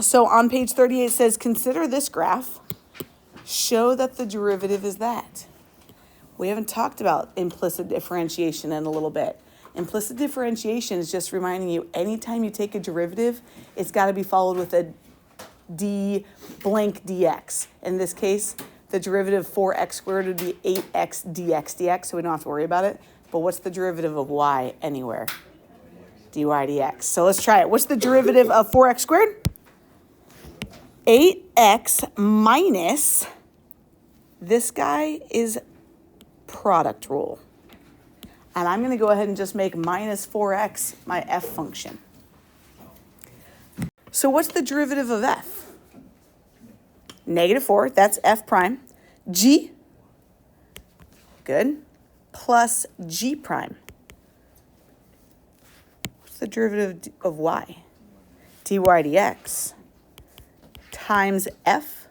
So on page 38 it says, consider this graph. Show that the derivative is that. We haven't talked about implicit differentiation in a little bit. Implicit differentiation is just reminding you anytime you take a derivative, it's got to be followed with a d blank dx. In this case, the derivative 4x squared would be 8x dx, so we don't have to worry about it. But what's the derivative of y anywhere? dy dx. So let's try it. What's the derivative of 4x squared? 8x minus, this guy is product rule. And I'm going to go ahead and just make minus 4x my f function. So what's the derivative of f? Negative 4, that's f prime. G, good, plus g prime. What's the derivative of y? dy dx times f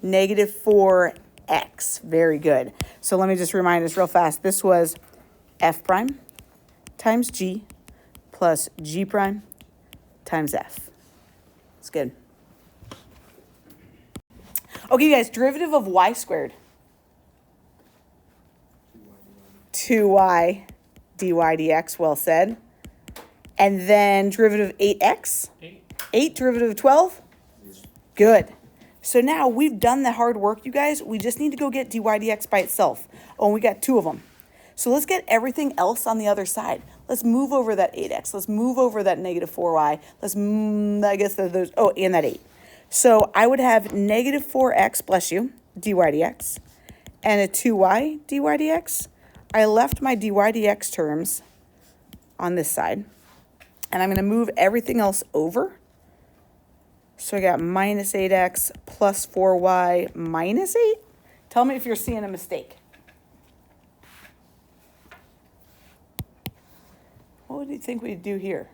negative 4x. Very good. So let me just remind us real fast. This was f prime times g plus g prime times f. It's good. Okay, you guys, derivative of y squared. 2y dy dx, well said. And then derivative of 8x. 8 derivative of 12. Good. So now we've done the hard work, you guys. We just need to go get dy dx by itself. Oh, and we got 2 of them. So let's get everything else on the other side. Let's move over that 8x. Let's move over that negative 4y. Let's, I guess there's, oh, and that 8. So I would have negative 4x, bless you, dy dx, and a 2y dy dx. I left my dy dx terms on this side. And I'm going to move everything else over. So I got minus 8x plus 4y minus 8. Tell me if you're seeing a mistake. What do you think we'd do here?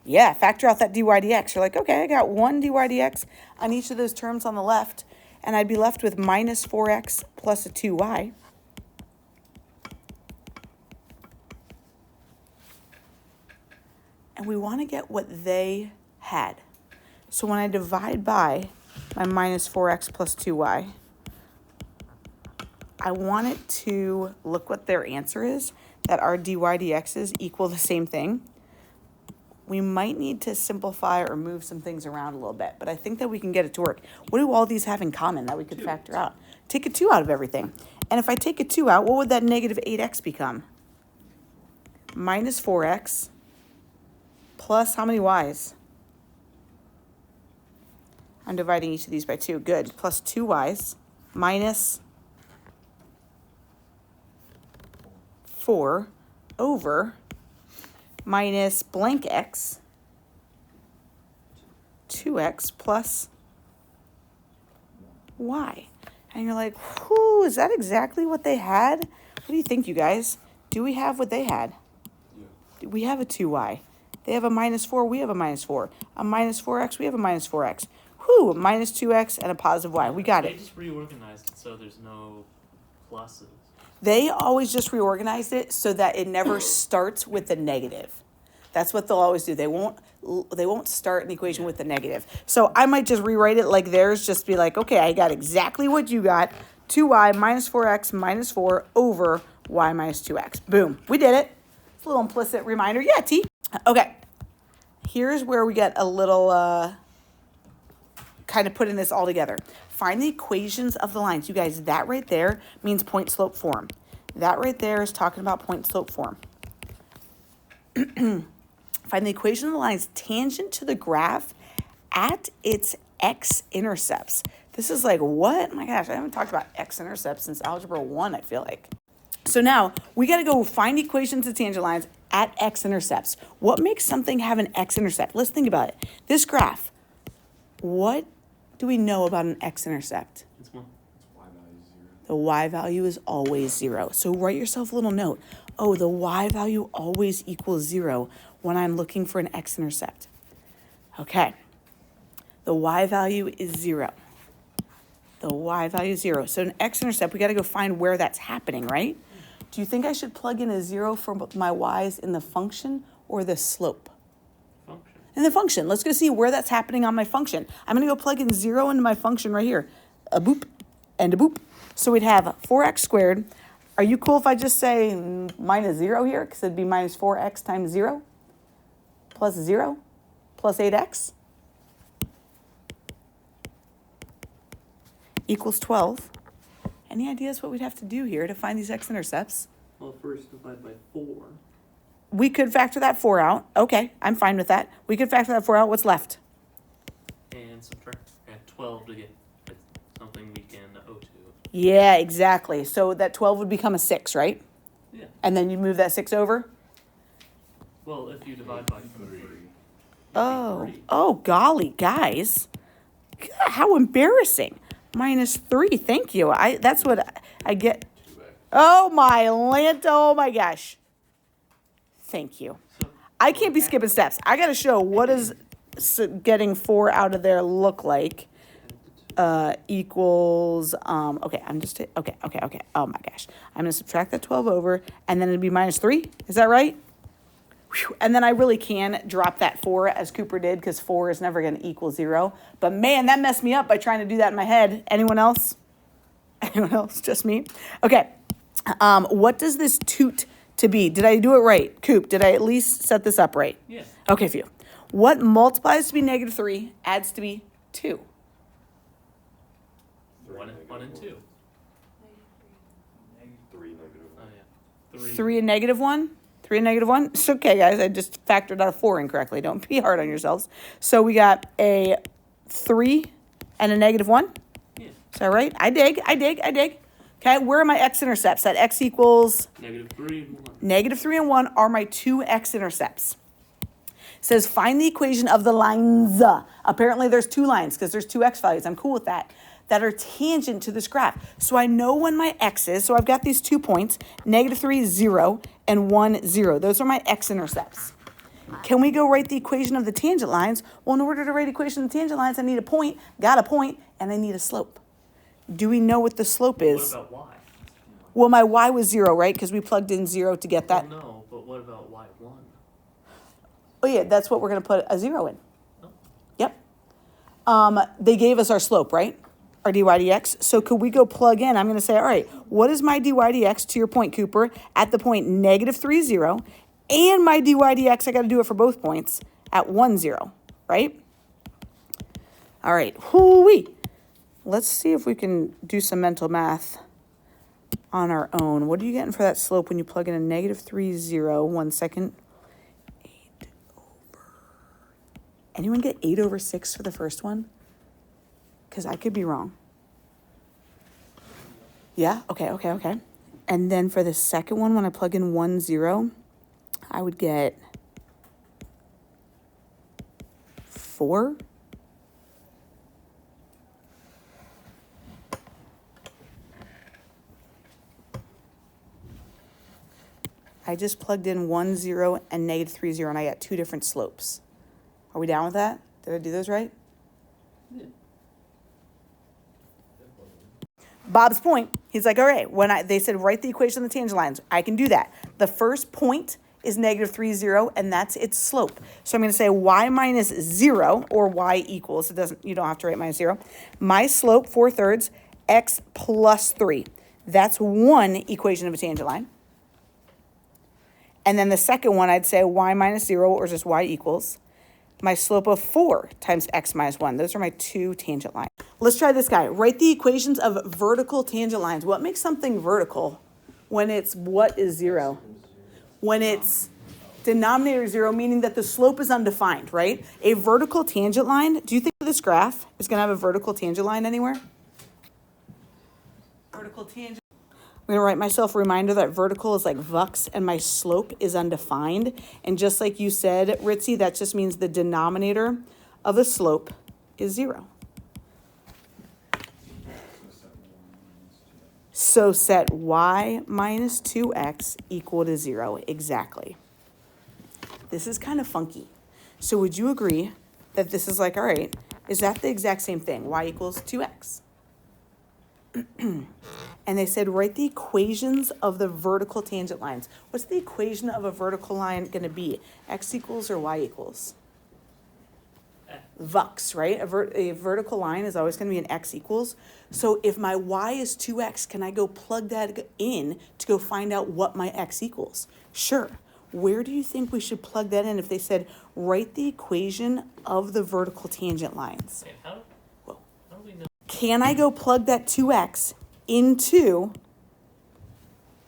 Yeah, factor out that dy dx. You're like, okay, I got 1 dy dx on each of those terms on the left, and I'd be left with minus 4x plus a 2y. And we want to get what they had. So when I divide by my minus 4x plus 2y, I want it to look what their answer is, that our dy dx's equal the same thing. We might need to simplify or move some things around a little bit, but I think that we can get it to work. What do all these have in common that we could factor out? Take a 2 out of everything. And if I take a 2 out, what would that negative 8x become? Minus 4x plus how many y's? I'm dividing each of these by 2. Good. Plus 2 y's minus 4 over minus blank x, 2x plus y. And you're like, whoo, is that exactly what they had? What do you think, you guys? Do we have what they had? Yeah. We have a 2y. They have a minus 4, we have a minus 4. A minus 4x, we have a minus 4x. Whoo, minus 2x and a positive y. We got it. They just reorganized it so there's no pluses. They always just reorganized it so that it never starts with the negative. That's what they'll always do. They won't start an equation with the negative. So I might just rewrite it like theirs, just be like, okay, I got exactly what you got. 2y minus 4x minus 4 over y minus 2x. Boom. We did it. It's a little implicit reminder. Yeah, T. Okay. Here's where we get a little kind of putting this all together. Find the equations of the lines. You guys, that right there means point slope form. That right there is talking about point slope form. Find the equation of the lines tangent to the graph at its x-intercepts. This is like, what? Oh my gosh, I haven't talked about x-intercepts since Algebra 1, I feel like. So now, we got to go find equations of tangent lines at x-intercepts. What makes something have an x-intercept? Let's think about it. This graph, what do we know about an x-intercept? It's 1. The y value is always 0. So write yourself a little note. Oh, the y value always equals 0 when I'm looking for an x-intercept. Okay. The y value is 0. The y value is 0. So an x-intercept, we got to go find where that's happening, right? Do you think I should plug in a 0 for my y's in the function or the slope? Function. In the function. Let's go see where that's happening on my function. I'm going to go plug in 0 into my function right here. A boop and a boop. So we'd have 4x squared. Are you cool if I just say minus 0 here? Because it'd be minus 4x times 0 plus 0 plus 8x equals 12. Any ideas what we'd have to do here to find these x-intercepts? Well, first divide by 4. We could factor that 4 out. Okay, I'm fine with that. We could factor that 4 out. What's left? And subtract 12 to get something we can owe to. Yeah, exactly. So that 12 would become a 6, right? Yeah. And then you move that 6 over? Well, if you divide by 3. Oh, golly, guys. God, how embarrassing. Minus 3, thank you. That's what I get. Oh, my Lanta, oh, my gosh. Thank you. So, I can't be skipping steps. I got to show what does getting 4 out of there look like. Equals, okay, okay. Oh, my gosh. I'm going to subtract that 12 over, and then it'd be minus 3. Is that right? Whew. And then I really can drop that 4 as Cooper did because 4 is never going to equal 0. But man, that messed me up by trying to do that in my head. Anyone else? Anyone else? Just me? Okay. What does this toot to be? Did I do it right? Coop, did I at least set this up right? Yes. Okay, phew. What multiplies to be negative 3 adds to be 2? 1 and 2. 3 negative. Oh, yeah. 3 and negative 1? 3 and negative 1? It's okay, guys. I just factored out a 4 incorrectly. Don't be hard on yourselves. So we got a 3 and a negative 1? Yeah. Is that right? I dig. Okay, where are my x-intercepts? That x equals? Negative 3 and 1. Negative 3 and 1 are my 2 x-intercepts. It says find the equation of the lines. Apparently there's 2 lines because there's 2 x values. I'm cool with that. That are tangent to this graph. So I know when my x is. So I've got these 2 points, negative 3, 0, and 1, 0. Those are my x-intercepts. Can we go write the equation of the tangent lines? Well, in order to write the equation of the tangent lines, I need a point, got a point, and I need a slope. Do we know what the slope is? What about y? Well, my y was 0, right? Because we plugged in 0 to get that. Well, no, but what about y1? Oh, yeah, that's what we're going to put a 0 in. Oh. Yep. They gave us our slope, right? Our dy dx. So could we go plug in? I'm going to say, all right, what is my dy dx, to your point, Cooper, at the point negative 3, 0, and my dy dx, I got to do it for both points, at 1, 0, right? All right, whoo-wee. Let's see if we can do some mental math on our own. What are you getting for that slope when you plug in a negative 3, 0? 1 second. 8 over. Anyone get 8 over 6 for the first one? Because I could be wrong. Yeah? Okay. And then for the second one, when I plug in 1, 0, I would get 4. I just plugged in 1, 0, and negative 3, 0, and I got 2 different slopes. Are we down with that? Did I do those right? Yeah. Bob's point, he's like, all right, they said write the equation of the tangent lines. I can do that. The first point is negative 3, 0, and that's its slope. So I'm going to say y minus 0, or y equals, you don't have to write minus 0. My slope, 4/3, x plus 3. That's one equation of a tangent line. And then the second one, I'd say y minus 0, or just y equals my slope of 4 times x minus 1. Those are my 2 tangent lines. Let's try this guy. Write the equations of vertical tangent lines. What makes something vertical when it's what is 0? When it's denominator 0, meaning that the slope is undefined, right? A vertical tangent line, do you think this graph is going to have a vertical tangent line anywhere? Vertical tangent. I'm going to write myself a reminder that vertical is like vux and my slope is undefined. And just like you said, Ritzy, that just means the denominator of the slope is 0. So set y minus 2x equal to 0. Exactly. This is kind of funky. So would you agree that this is like, all right, is that the exact same thing? Y equals 2x. And they said, write the equations of the vertical tangent lines. What's the equation of a vertical line going to be? X equals or Y equals? Vux, right? A vertical line is always going to be an X equals. So if my Y is 2X, can I go plug that in to go find out what my X equals? Sure. Where do you think we should plug that in if they said, write the equation of the vertical tangent lines? Okay, how do we know? Can I go plug that 2X into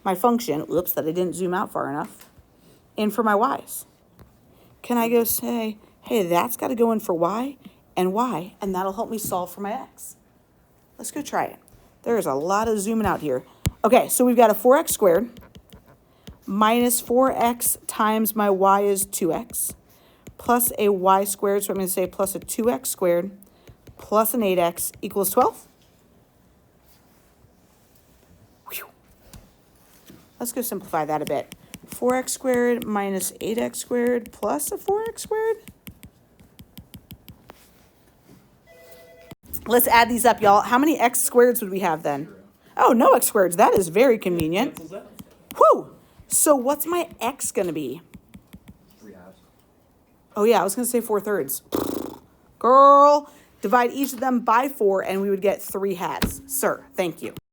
my function? Oops, that I didn't zoom out far enough. And for my Y's. Can I go say, hey, that's got to go in for Y, and that'll help me solve for my X. Let's go try it. There's a lot of zooming out here. Okay, so we've got a 4X squared minus 4X times my Y is 2X plus a Y squared, so I'm going to say plus a 2X squared plus an 8X equals 12. Whew. Let's go simplify that a bit. 4X squared minus 8X squared plus a 4X squared. Let's add these up, y'all. How many X squareds would we have then? Oh, no X squareds. That is very convenient. Whew. So what's my X going to be? 3 halves. Oh, yeah, I was going to say 4/3. Girl, divide each of them by 4, and we would get 3 halves. Sir, thank you.